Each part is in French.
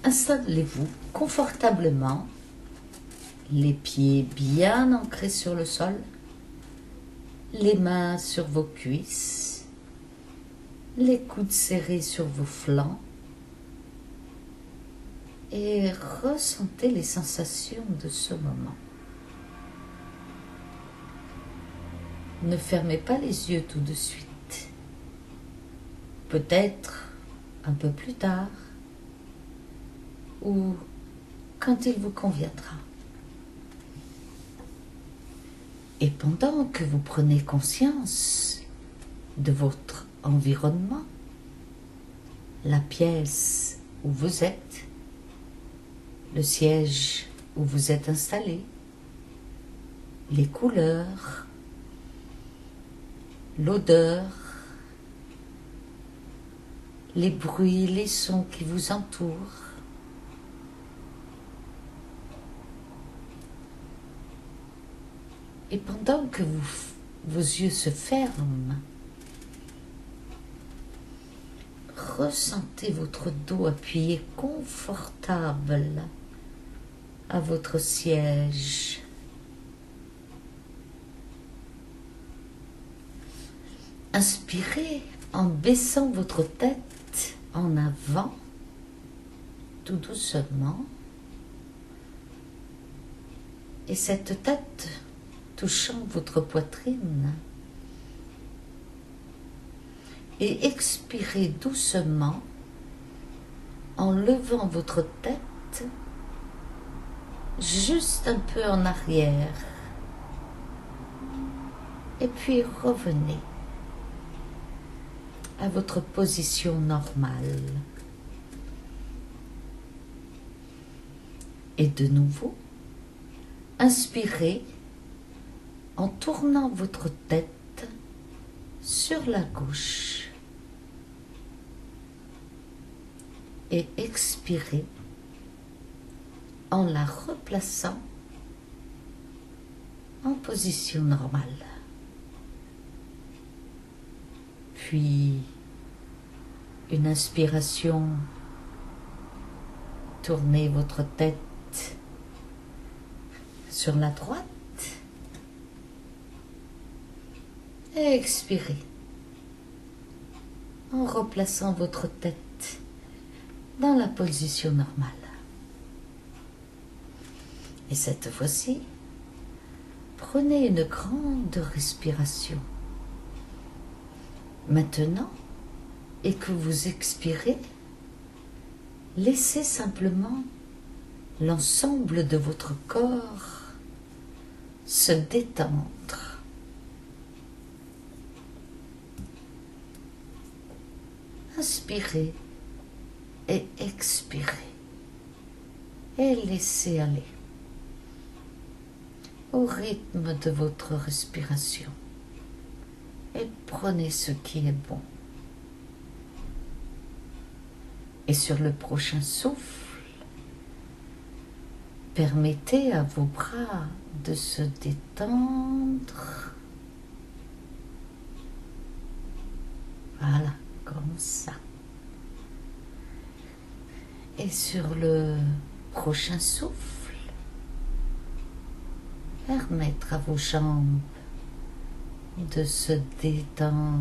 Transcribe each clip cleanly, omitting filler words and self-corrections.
Installez-vous confortablement, les pieds bien ancrés sur le sol, les mains sur vos cuisses, les coudes serrés sur vos flancs et ressentez les sensations de ce moment. Ne fermez pas les yeux tout de suite. Peut-être un peu plus tard ou quand il vous conviendra. Et pendant que vous prenez conscience de votre environnement, la pièce où vous êtes, le siège où vous êtes installé, les couleurs, l'odeur, les bruits, les sons qui vous entourent, et pendant que vos yeux se ferment, ressentez votre dos appuyé confortable à votre siège. Inspirez en baissant votre tête en avant, tout doucement, et cette tête touchant votre poitrine. Et expirez doucement en levant votre tête juste un peu en arrière. Et puis revenez à votre position normale. Et de nouveau, inspirez en tournant votre tête sur la gauche et expirez en la replaçant en position normale. Puis une inspiration, tournez votre tête sur la droite. Et expirez en replaçant votre tête dans la position normale. Et cette fois-ci, prenez une grande respiration. Maintenant, et que vous expirez, laissez simplement l'ensemble de votre corps se détendre. Inspirez et expirez et laissez aller au rythme de votre respiration et prenez ce qui est bon. Et sur le prochain souffle, permettez à vos bras de se détendre. Voilà. Comme ça. Et sur le prochain souffle, permettre à vos jambes de se détendre.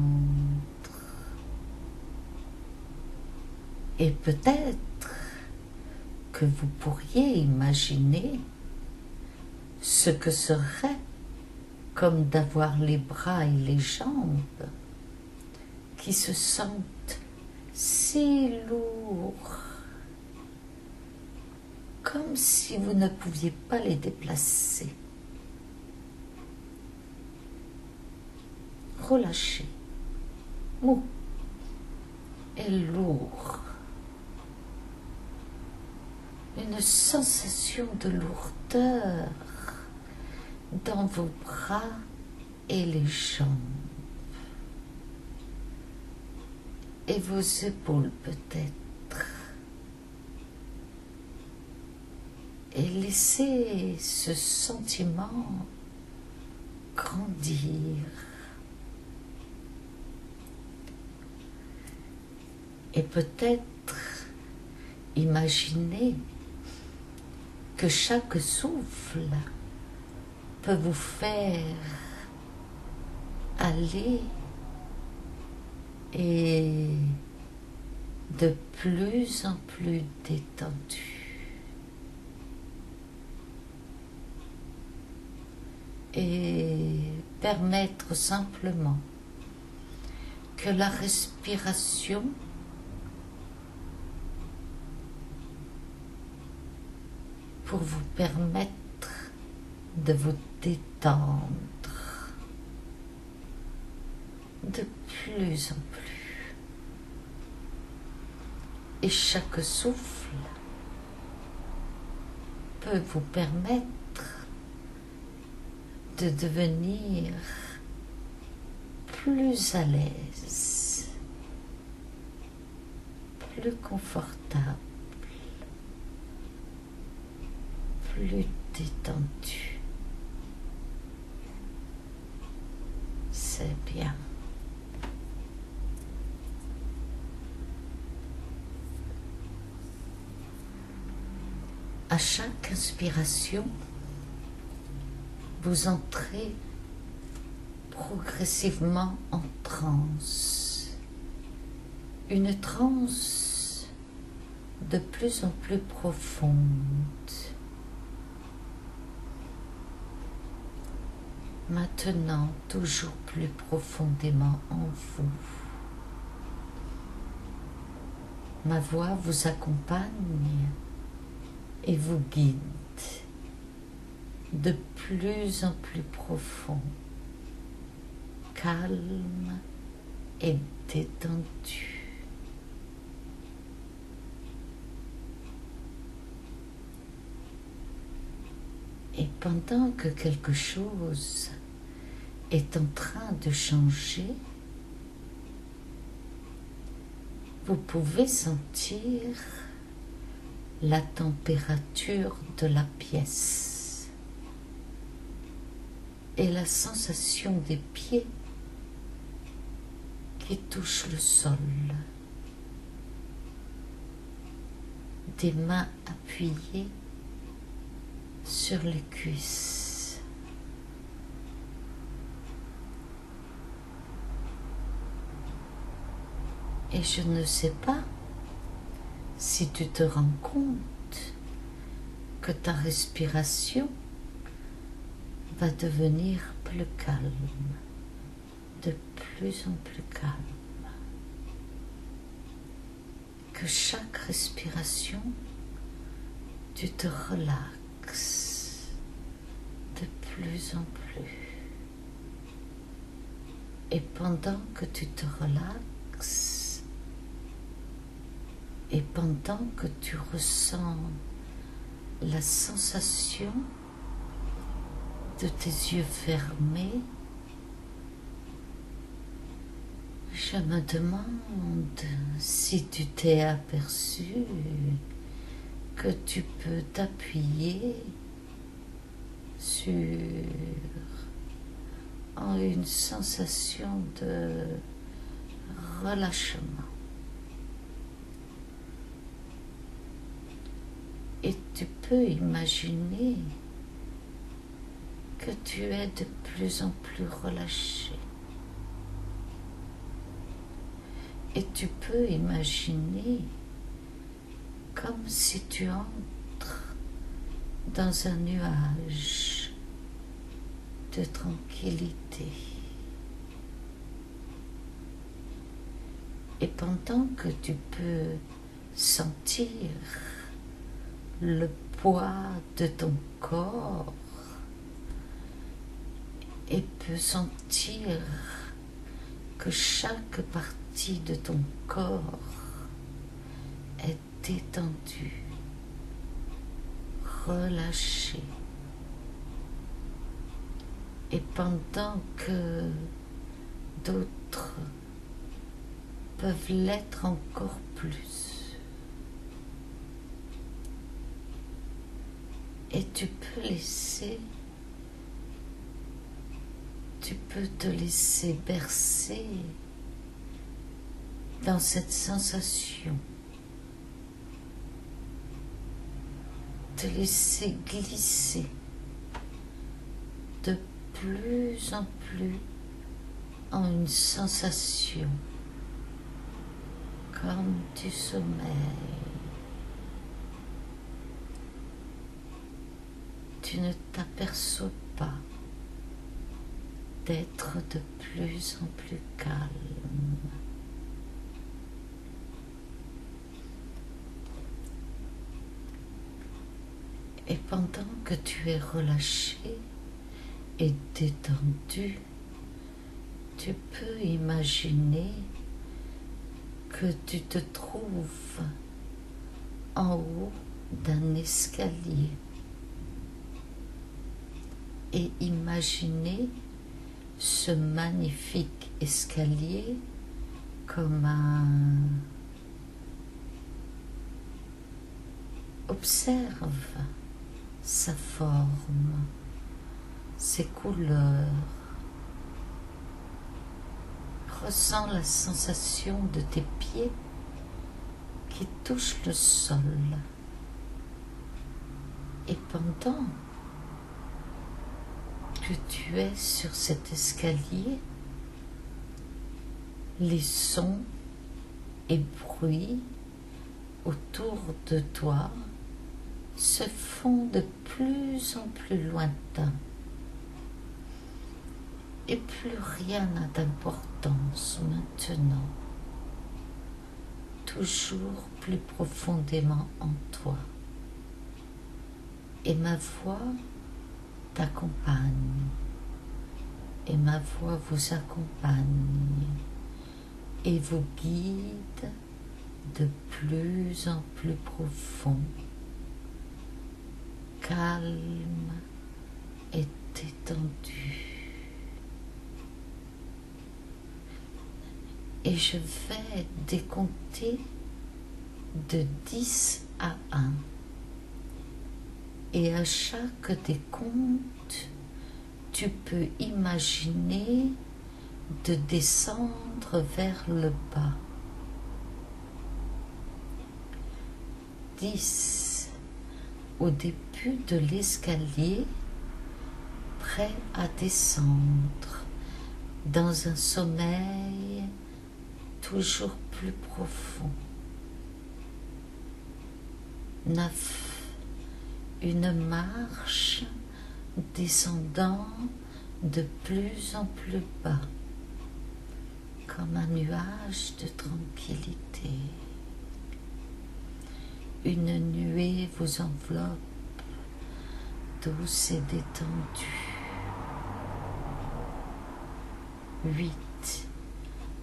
Et peut-être que vous pourriez imaginer ce que serait comme d'avoir les bras et les jambes qui se sentent si lourds, comme si vous ne pouviez pas les déplacer. Relâchez, mou et lourd. Une sensation de lourdeur dans vos bras et les jambes. Et vos épaules peut-être. Et laissez ce sentiment grandir. Et peut-être imaginez que chaque souffle peut vous faire aller et de plus en plus détendu. Et permettre simplement que la respiration pour vous permettre de vous détendre de plus en plus. Et chaque souffle peut vous permettre de devenir plus à l'aise, plus confortable, plus détendu. C'est bien. À chaque inspiration, vous entrez progressivement en transe. Une transe de plus en plus profonde. Maintenant, toujours plus profondément en vous. Ma voix vous accompagne et vous guide de plus en plus profond, calme et détendu. Et pendant que quelque chose est en train de changer, vous pouvez sentir la température de la pièce et la sensation des pieds qui touchent le sol, des mains appuyées sur les cuisses. Et je ne sais pas si tu te rends compte que ta respiration va devenir plus calme, de plus en plus calme. Que chaque respiration, tu te relaxes de plus en plus. Et pendant que tu te relaxes, et pendant que tu ressens la sensation de tes yeux fermés, je me demande si tu t'es aperçu que tu peux t'appuyer sur une sensation de relâchement. Et tu peux imaginer que tu es de plus en plus relâché. Et tu peux imaginer comme si tu entres dans un nuage de tranquillité. Et pendant que tu peux sentir le poids de ton corps et peux sentir que chaque partie de ton corps est détendue, relâchée. Et pendant que d'autres peuvent l'être encore plus. Et tu peux te laisser bercer dans cette sensation te laisser glisser de plus en plus en une sensation comme du sommeil. Tu ne t'aperçois pas d'être de plus en plus calme. Et pendant que tu es relâché et détendu, tu peux imaginer que tu te trouves en haut d'un escalier et imaginer ce magnifique escalier comme un... Observe sa forme, ses couleurs. Ressens la sensation de tes pieds qui touchent le sol. Et pendant que tu es sur cet escalier, les sons et bruits autour de toi se font de plus en plus lointains et plus rien n'a d'importance maintenant, toujours plus profondément en toi. Et ma voix t'accompagne, et ma voix vous accompagne et vous guide de plus en plus profond, calme et détendu. Et je vais décompter de 10 à 1. Et à chaque décompte, tu peux imaginer de descendre vers le bas. 10. Au début de l'escalier, prêt à descendre dans un sommeil toujours plus profond. 9. Une marche descendant de plus en plus bas, comme un nuage de tranquillité. Une nuée vous enveloppe, douce et détendue. 8.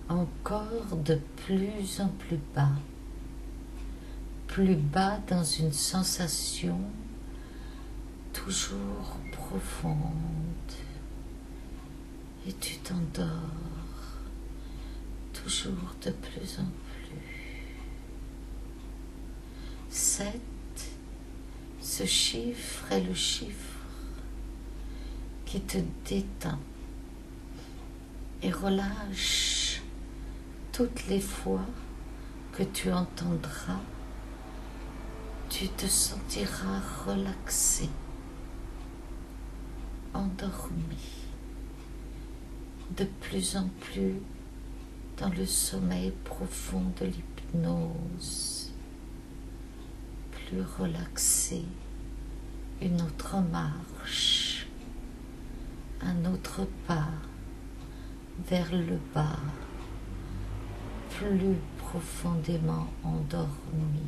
Encore de plus en plus bas dans une sensation toujours profonde, et tu t'endors toujours de plus en plus. 7. Ce chiffre est le chiffre qui te détend et relâche toutes les fois que tu entendras. Tu te sentiras relaxé, endormi, de plus en plus dans le sommeil profond de l'hypnose, plus relaxé, une autre marche, un autre pas vers le bas, plus profondément endormi.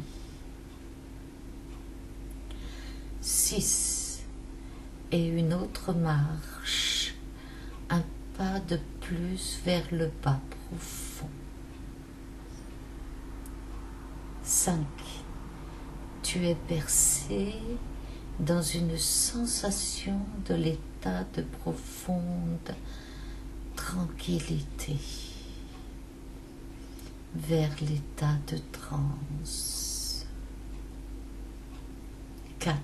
6. Et une autre marche, un pas de plus vers le bas profond. 5. Tu es bercé dans une sensation de l'état de profonde tranquillité, vers l'état de transe. 4.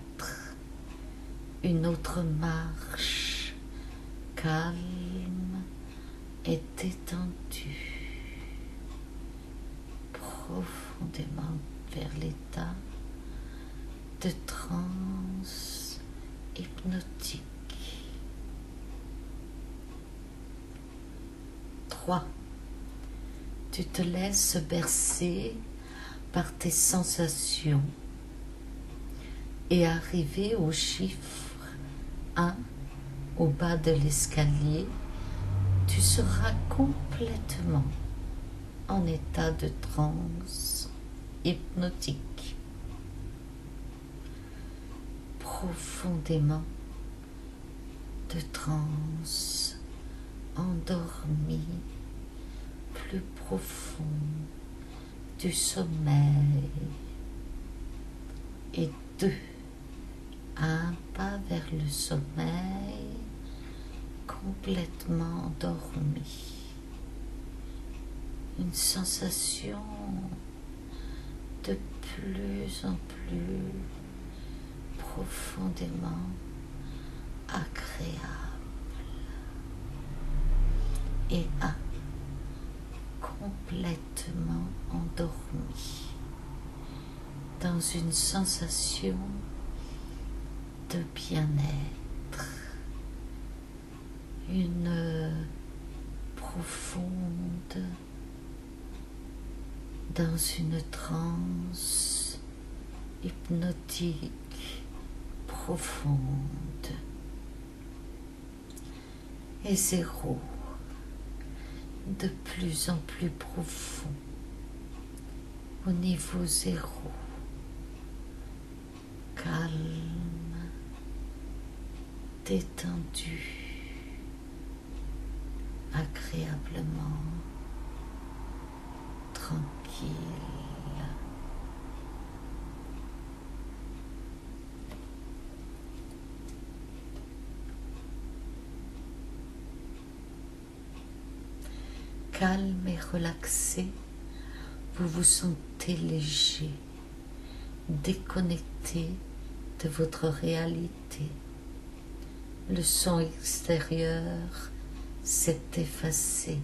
Une autre marche, calme et détendue, profondément vers l'état de transe hypnotique. 3. Tu te laisses bercer par tes sensations et arrivé au chiffre 1 au bas de l'escalier, tu seras complètement en état de transe hypnotique, profondément de transe, endormi, plus profond du sommeil. Et 2, un pas vers le sommeil, complètement endormi. Une sensation de plus en plus profondément agréable. Et 1, complètement endormi dans une sensation de bien-être, une profonde, dans une transe hypnotique profonde. Et 0, de plus en plus profond, au niveau 0, calme, détendu, agréablement tranquille. Calme et relaxé, vous vous sentez léger, déconnecté de votre réalité. Le son extérieur s'est effacé,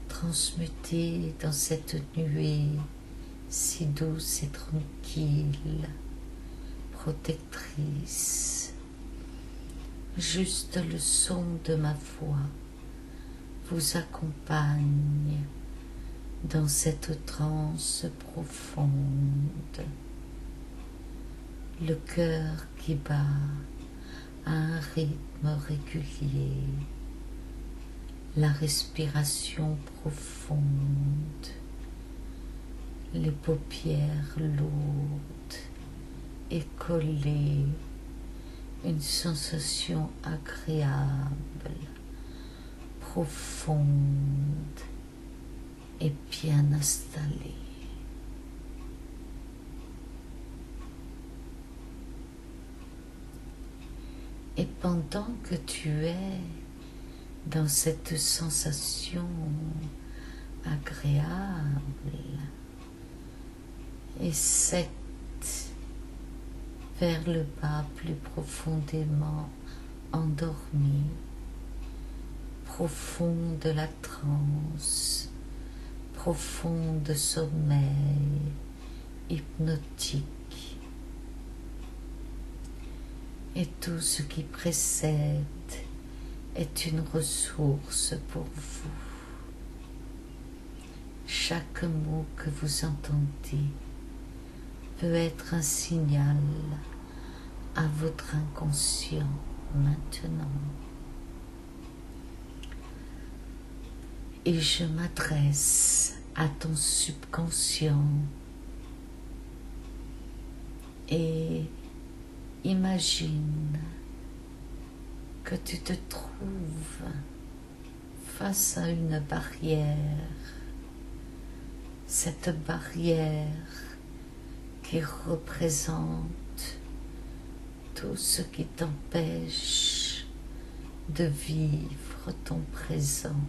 transmuté dans cette nuée si douce et tranquille, protectrice. Juste le son de ma voix vous accompagne dans cette transe profonde. Le cœur qui bat à un rythme régulier, la respiration profonde, les paupières lourdes et collées, une sensation agréable, profonde et bien installée. Et pendant que tu es dans cette sensation agréable, et 7 vers le bas, plus profondément endormi, profond de la transe, profond de sommeil hypnotique. Et tout ce qui précède est une ressource pour vous. Chaque mot que vous entendez peut être un signal à votre inconscient maintenant. Et je m'adresse à ton subconscient et imagine que tu te trouves face à une barrière. Cette barrière qui représente tout ce qui t'empêche de vivre ton présent,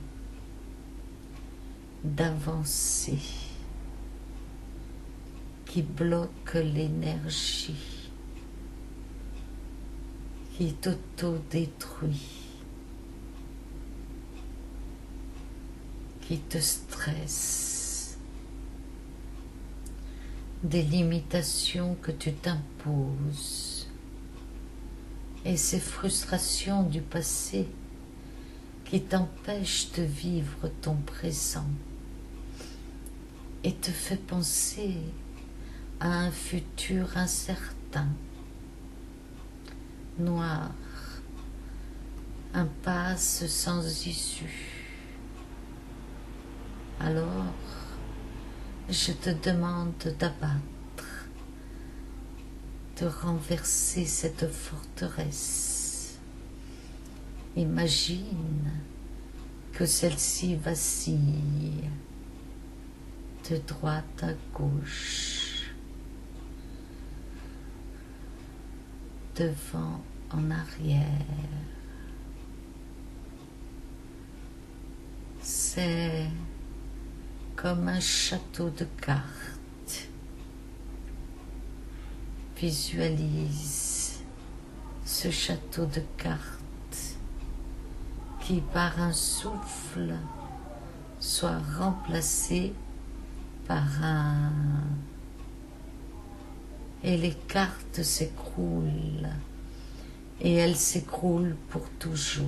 d'avancer, qui bloque l'énergie, qui t'auto-détruit, qui te stresse. des limitations que tu t'imposes et ces frustrations du passé qui t'empêchent de vivre ton présent et te fait penser à un futur incertain, noir, impasse sans issue. Alors, je te demande d'abattre, de renverser cette forteresse. Imagine que celle-ci vacille de droite à gauche, devant en arrière. C'est comme un château de cartes. Visualise ce château de cartes qui par un souffle soit remplacé par un... Et les cartes s'écroulent, et elles s'écroulent pour toujours.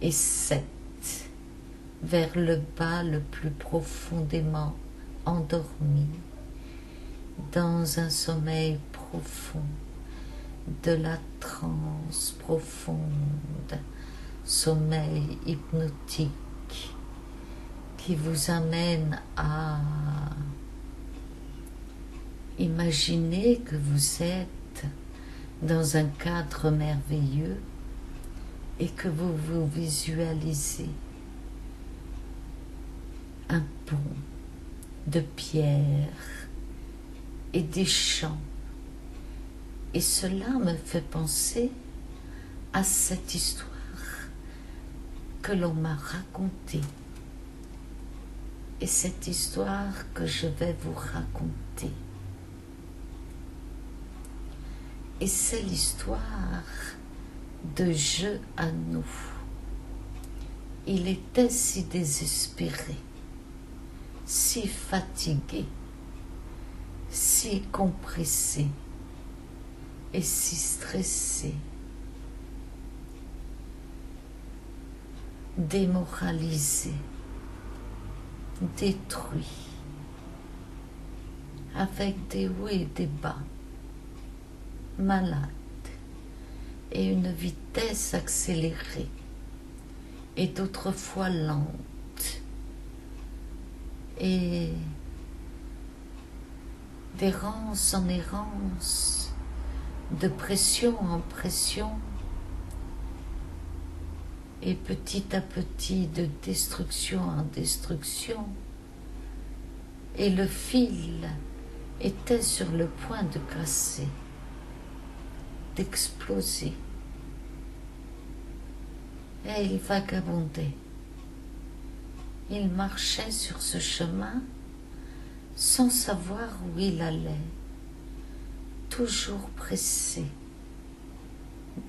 Et 7, vers le bas le plus profondément endormi, dans un sommeil profond, de la transe profonde, sommeil hypnotique, qui vous amène à imaginer que vous êtes dans un cadre merveilleux et que vous vous visualisez un pont de pierre et des champs. Et cela me fait penser à cette histoire que l'on m'a racontée. Et cette histoire que je vais vous raconter. Et c'est l'histoire de Je à nous. Il était si désespéré, si fatigué, si compressé et si stressé, démoralisé, détruit, avec des hauts et des bas, malade et une vitesse accélérée et d'autres fois lente et d'errance en errance, de pression en pression et petit à petit de destruction en destruction, et le fil était sur le point de casser, d'exploser, et il vagabondait. Il marchait sur ce chemin sans savoir où il allait, toujours pressé,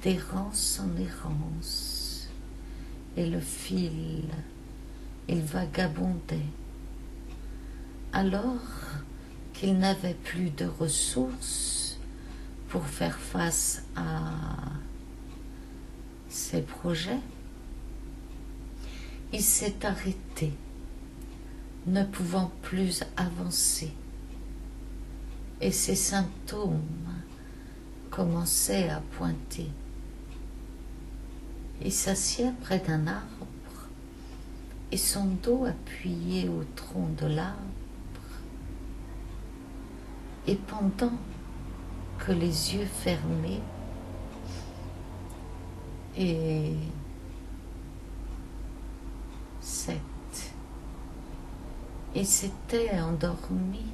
d'errance en errance, et le fil, il vagabondait, alors qu'il n'avait plus de ressources pour faire face à ses projets. Il s'est arrêté, ne pouvant plus avancer, et ses symptômes commençaient à pointer. Il s'assied près d'un arbre et son dos appuyé au tronc de l'arbre, et pendant que les yeux fermés et 7, et s'était endormi.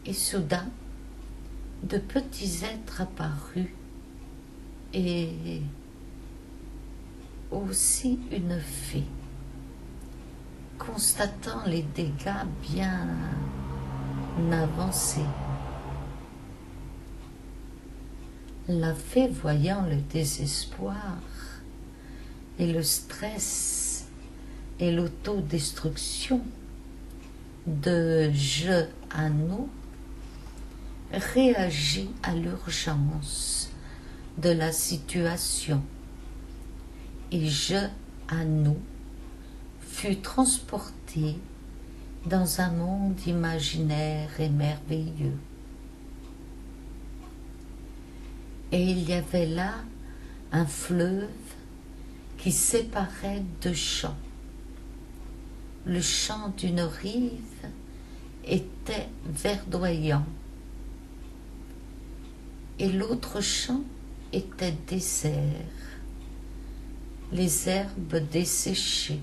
Et soudain, de petits êtres apparus et aussi une fée, constatant les dégâts bien avancés. La fée, voyant le désespoir et le stress et l'autodestruction de je à nous réagit à l'urgence de la situation et je à nous fut transporté dans un monde imaginaire et merveilleux. Et il y avait là un fleuve qui séparait deux champs. Le champ d'une rive était verdoyant et l'autre champ était désert, les herbes desséchées.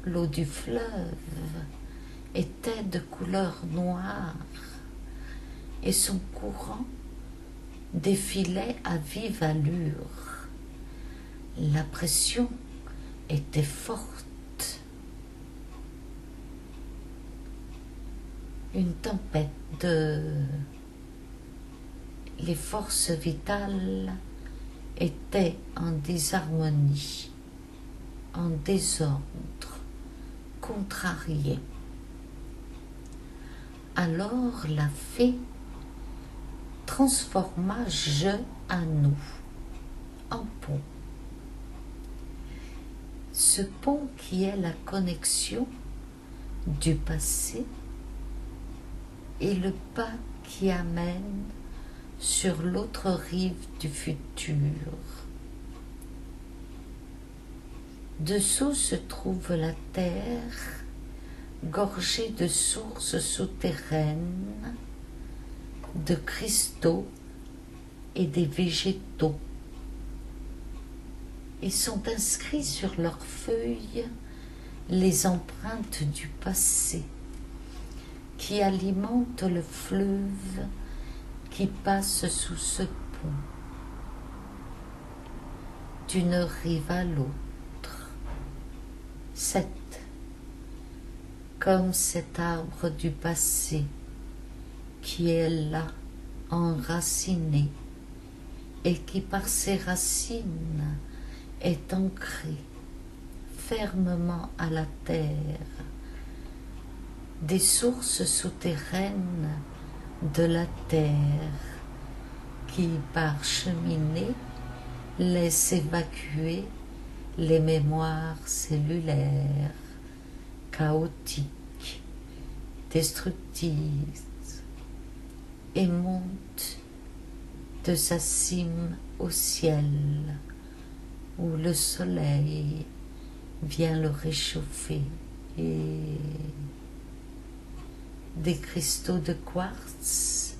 L'eau du fleuve était de couleur noire et son courant défilait à vive allure. La pression était forte. Une tempête les forces vitales étaient en désharmonie, en désordre, contrariées. Alors la fée transforma je à nous en pont. Ce pont qui est la connexion du passé et le pas qui amène sur l'autre rive du futur. Dessous se trouve la terre, gorgée de sources souterraines, de cristaux et des végétaux, et sont inscrits sur leurs feuilles les empreintes du passé qui alimentent le fleuve qui passe sous ce pont, d'une rive à l'autre. 7. Comme cet arbre du passé qui est là, enraciné, et qui par ses racines est ancré fermement à la terre, des sources souterraines de la terre qui, par cheminée, laissent évacuer les mémoires cellulaires, chaotiques, destructives, et monte de sa cime au ciel, où le soleil vient le réchauffer, et des cristaux de quartz,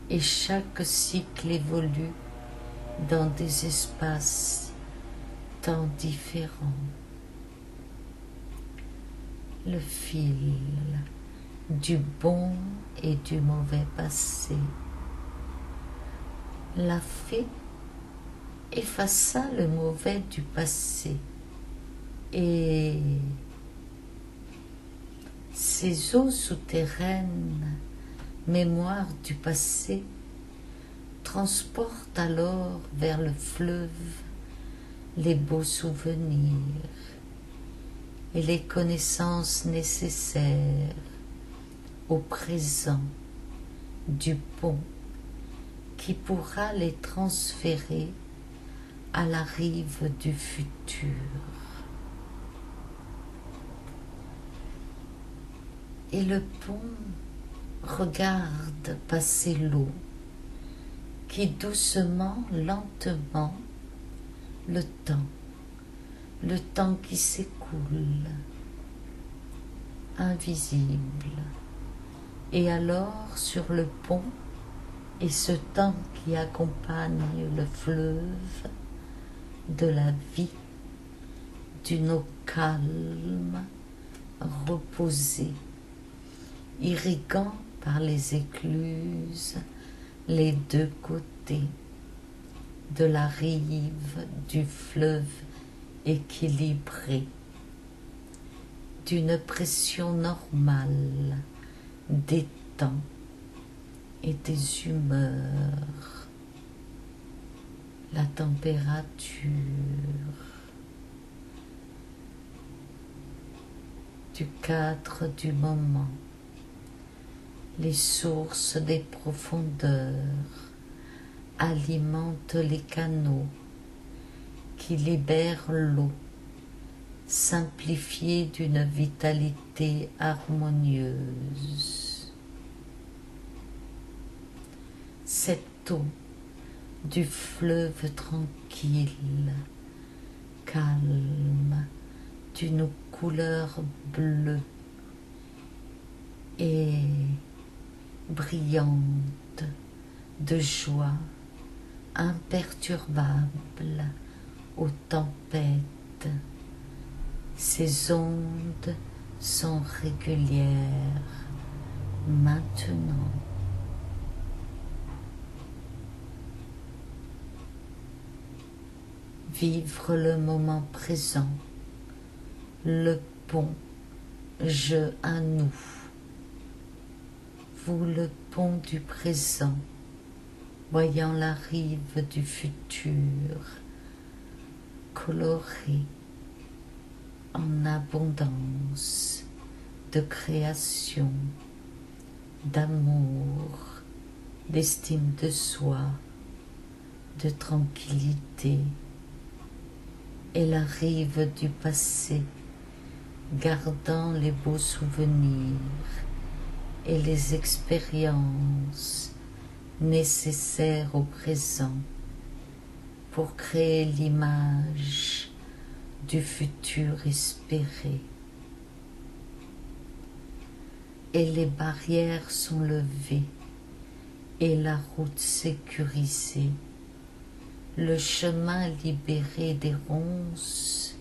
et chaque cycle évolue dans des espaces tant différents. Le fil du bon et du mauvais passé. La fée effaça le mauvais du passé et ces eaux souterraines, mémoire du passé, transportent alors vers le fleuve les beaux souvenirs et les connaissances nécessaires au présent du pont qui pourra les transférer à la rive du futur. Et le pont regarde passer l'eau qui doucement, lentement, le temps qui s'écoule, invisible. Et alors sur le pont, et ce temps qui accompagne le fleuve de la vie, d'une eau calme, reposée, irriguant par les écluses les deux côtés de la rive du fleuve équilibré, d'une pression normale des temps et des humeurs, la température, du cadre du moment. Les sources des profondeurs alimentent les canaux qui libèrent l'eau, simplifiée d'une vitalité harmonieuse. Cette eau du fleuve tranquille, calme, d'une couleur bleue et brillante de joie, imperturbable aux tempêtes. Ces ondes sont régulières maintenant. Vivre le moment présent, le pont, je à nous. Vous le pont du présent, voyant la rive du futur, coloré en abondance de création, d'amour, d'estime de soi, de tranquillité, et la rive du passé, gardant les beaux souvenirs et les expériences nécessaires au présent pour créer l'image du futur espéré. Et les barrières sont levées et la route sécurisée, le chemin libéré des ronces,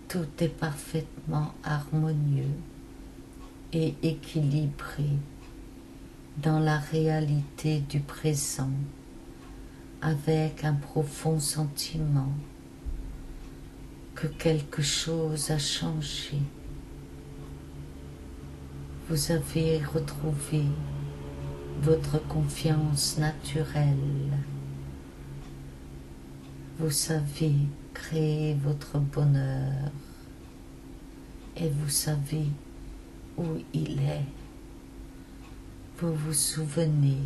tout est parfaitement harmonieux et équilibré dans la réalité du présent, avec un profond sentiment que quelque chose a changé. Vous avez retrouvé votre confiance naturelle. Vous savez créer votre bonheur et vous savez où il est. Vous vous souvenez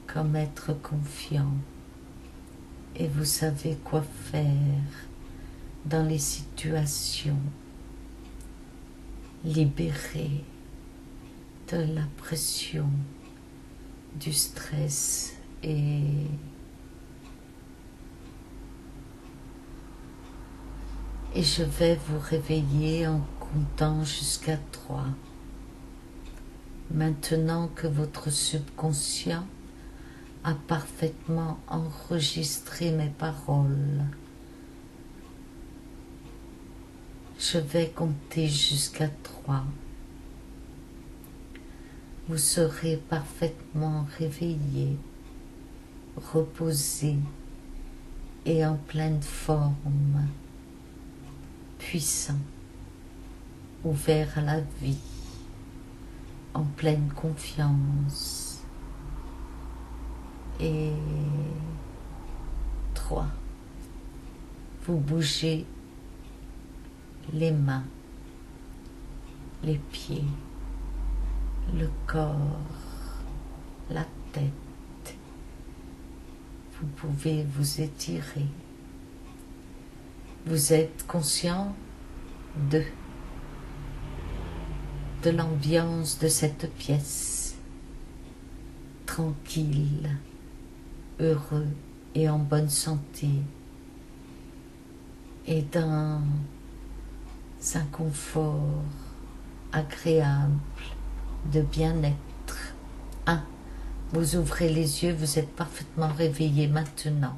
comme être confiant et vous savez quoi faire dans les situations libérées de la pression, du stress et je vais vous réveiller en comptant jusqu'à 3. Maintenant que votre subconscient a parfaitement enregistré mes paroles, je vais compter jusqu'à 3. Vous serez parfaitement réveillé, reposé et en pleine forme, puissant, ouvert à la vie, en pleine confiance. Et 3. Vous bougez les mains, les pieds, le corps, la tête. Vous pouvez vous étirer. Vous êtes conscient de l'ambiance de cette pièce, tranquille, heureux et en bonne santé, et dans un confort agréable de bien-être. 1. Vous ouvrez les yeux, vous êtes parfaitement réveillé maintenant.